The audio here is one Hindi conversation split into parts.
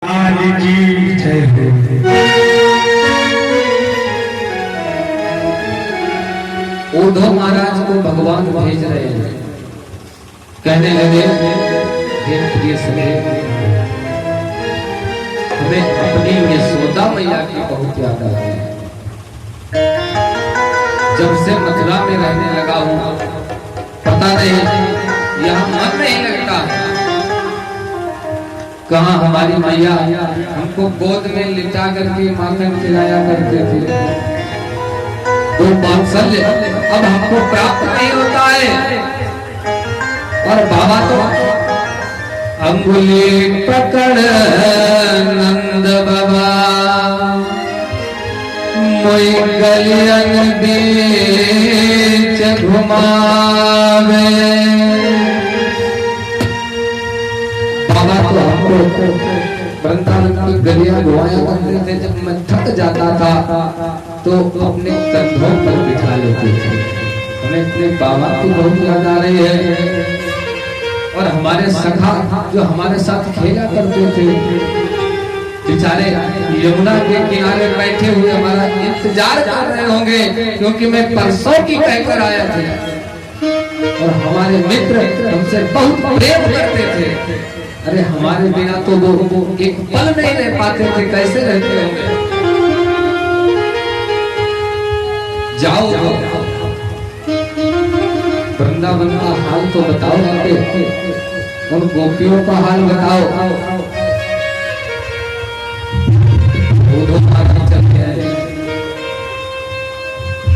की जय हो। उद्धव महाराज को भगवान भेज रहे हैं, कहने लगे हे प्रिय सखे, हमें अपनी यशोदा मैया की बहुत याद आ रही है। जब से मथुरा में रहने लगा हूं, पता नहीं यहाँ मन नहीं लगता है। कहाँ हमारी मैया हमको गोद में लिटा करके माखन खिलाया करते थे, तो वात्सल्य अब हमको प्राप्त नहीं होता है। और बाबा तो अंगुली पकड़ नंद बाबा मोई गलियन बीच घुमावे। बाबा तो हमको वृंदावन की गलियां घुमाया करते थे। जब मैं थक जाता था तो अपने कंधों पर बिठा लेते थे। हमें अपने बाबा की बहुत याद आ रही है। और हमारे सखा जो हमारे साथ खेला करते थे, बेचारे यमुना के किनारे बैठे हुए हमारा इंतजार कर रहे होंगे, क्योंकि मैं परसों की कहकर आया था। और हमारे मित्र हमसे बहुत प्रेम करते थे। अरे हमारे बिना तो वो एक पल नहीं रह पाते थे, कैसे रहते होंगे। जाओ वृंदावन का हाल तो बताओ, और गोपियों का हाल बताओ।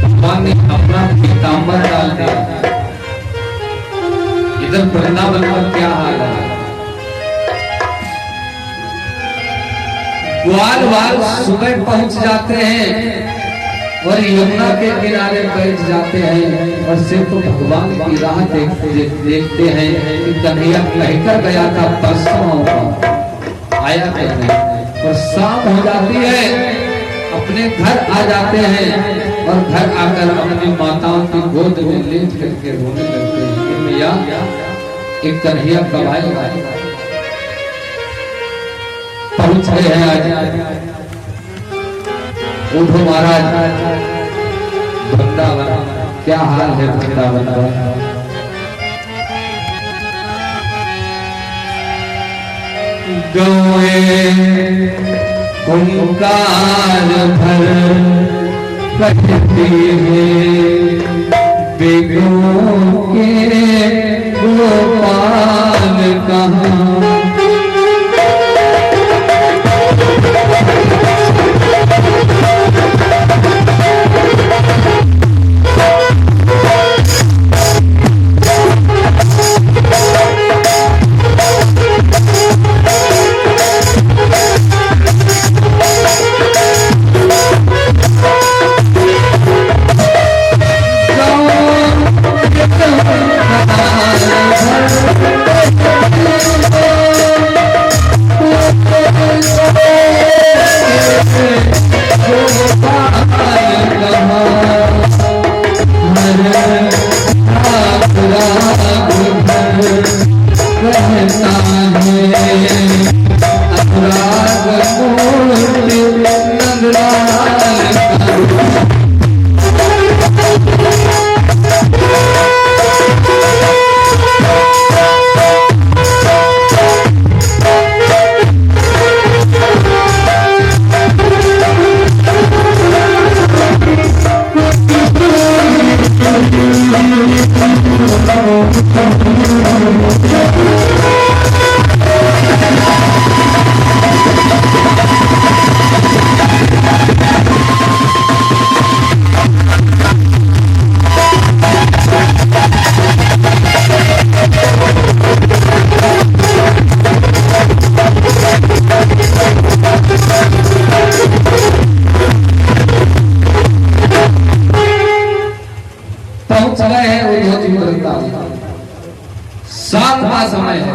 भगवान ने अपना पीतांबर डाल दिया। इधर वृंदावन का क्या हाल है। ग्वाल वाल सुबह पहुंच जाते हैं और यमुना के किनारे बैठ जाते हैं, और सिर्फ तो भगवान की राह देखते हैं कि कन्हैया कहकर गया था परसों आया कहते हैं। और शाम हो जाती है, अपने घर आ जाते हैं, और घर आकर अपनी माताओं की गोद में लेट करके रोने लगते हैं कि मैया एक कन्हैया कब आएगा। पहुंच गए हैं आज उद्धव महाराज वृंदावन। क्या हाल है वृंदावन का। गौए ओंकार भर कहती है, बेगों के गोपाल कहाँ। शाम का समय है,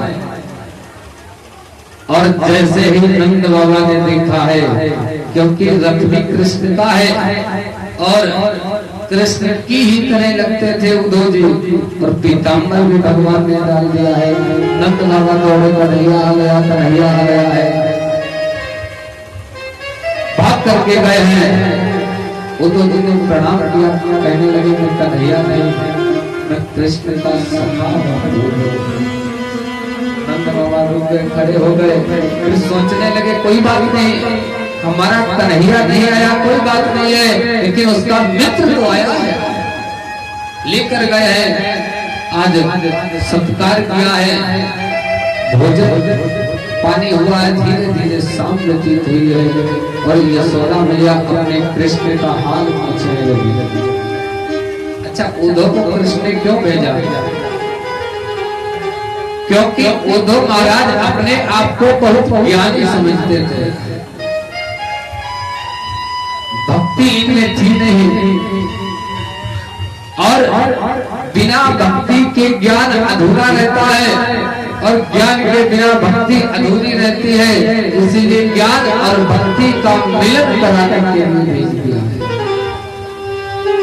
और जैसे ही नंद बाबा ने देखा है, क्योंकि रथ भी कृष्ण का है और कृष्ण की ही तरह लगते थे उद्धव जी, और पीताम्बर भी भगवान ने डाल दिया है। नंद बाबा दौड़े कन्हैया आ गया, कन्हैया आ गया है। करके गए हैं। उद्धव जी ने प्रणाम किया, कहने लगे मैं कन्हैया नहीं, मैं कृष्ण का सखा हूं। नंद बाबा रुक गए, खड़े हो गए, फिर सोचने लगे कोई बात नहीं, हमारा कन्हैया नहीं आया कोई बात नहीं है, लेकिन उसका मित्र तो आया है, लेकर गए हैं, आज सत्कार किया है, भोजन पानी हुआ है, धीरे धीरे शाम व्यतीत हुई है और यशोदा मैया अपने कृष्ण का हाल पूछने लगी। अच्छा, उद्धव को कृष्ण ने क्यों भेजा? क्योंकि उद्धव महाराज अपने आप को बहुत ज्ञानी समझते थे, भक्ति इनमें थी नहीं, और बिना भक्ति के ज्ञान अधूरा रहता है और ज्ञान के बिना भक्ति अधूरी रहती है। इसीलिए ज्ञान और भक्ति का मिलन कराने के लिए भेज दिया है।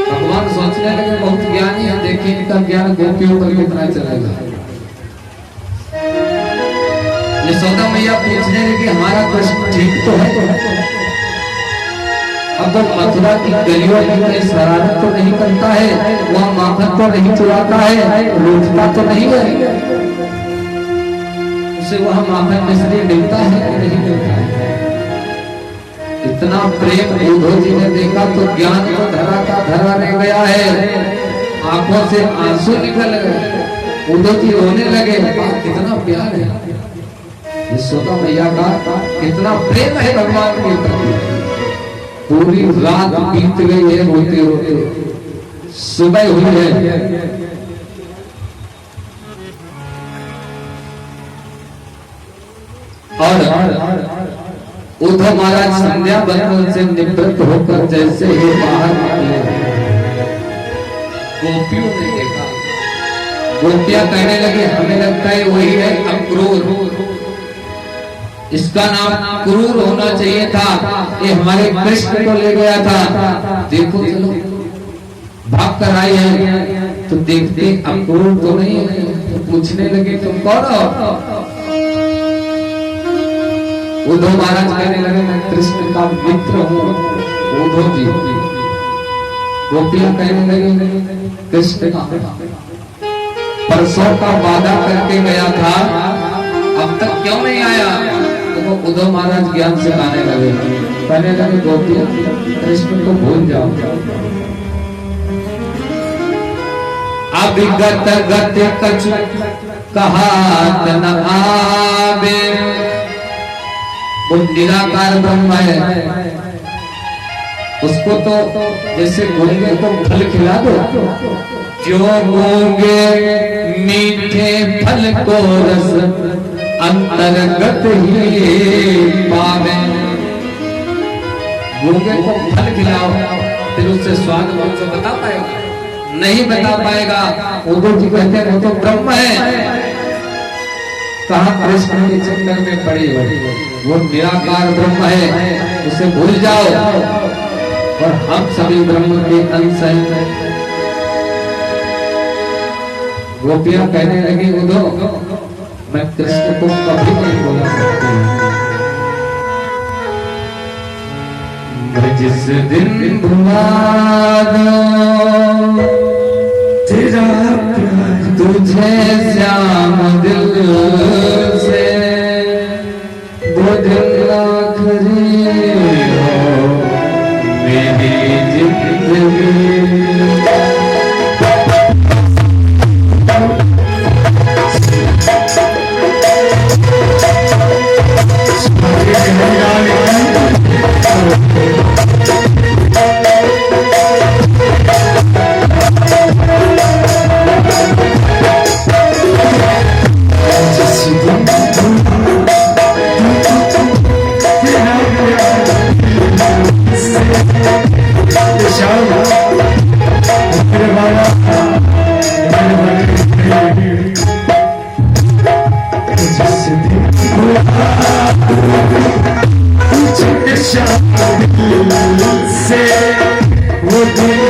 भगवान सोचने लगे बहुत ज्ञानी है, देखिए इनका ज्ञान गोपियों पर कितना चलेगा। यशोदा मैया पूछने लगी हमारा कृष्ण ठीक तो है? अब वो मथुरा की गलियों में कोई शरारत तो नहीं करता है, वह माखन तो नहीं चुराता है, लूटता तो नहीं है, उसे वह माखन मिश्री मिलता है कि नहीं मिलता है? इतना प्रेम उद्धव जी ने देखा तो ज्ञान को धरा का धरा रह गया है, आंखों से आंसू निकल गए, उद्धव जी रोने लगे। कितना प्यार है यशोदा मैया का, कितना प्रेम है भगवान के प्रति। पूरी रात बीत गई है रोते रोते, सुबह हुई है, और उद्धव महाराज संध्या बंधन से निवृत्त होकर जैसे ही बाहर निकले, गोपियों ने देखा, गोपियां कहने लगी हमें लगता है वही है अक्रूर, इसका नाम क्रूर होना चाहिए था, ये हमारे कृष्ण को ले गया था, देखो चलो भाग कर आए हैं, तो देखते अक्रूर तो नहीं है, तो पूछने लगे तुम कौन हो? उद्धव महाराज कहने लगे मैं कृष्ण का मित्र हूँ उद्धव जी। गोपियां कहने लगी कृष्ण का परसों का वादा करके गया था, अब तक क्यों नहीं आया? तो उद्धव महाराज ज्ञान से गाने लगे, कहने लगे गोपियां कृष्ण को भूल जाओ, अभिगत गति कछु कहात न आवे, वो निराकार ब्रह्म है, उसको तो जैसे गूंगे को फल खिला दो, जो गूंगे मीठे फल को रस अंतर्गत ही पावे, गूंगे को फल खिलाओ फिर उससे स्वाद कौन सा बता पाएगा? नहीं बता पाएगा। उद्धव जी कहते हैं वो तो ब्रह्म है, कहा कृष्ण के चक्कर में पड़ी, वो निराकार ब्रह्म है, उसे भूल जाओ, और हम सभी ब्रह्म के अंश हैं। गोपियां कहने लगी उद्धव मैं कृष्ण को कभी नहीं बोला सकती, मैं जिस दिन भुला दो तेरा प्यार तुझे श्याम दिल से, वो दिन आखिरी हो मेरी जिंदगी। से वो दिल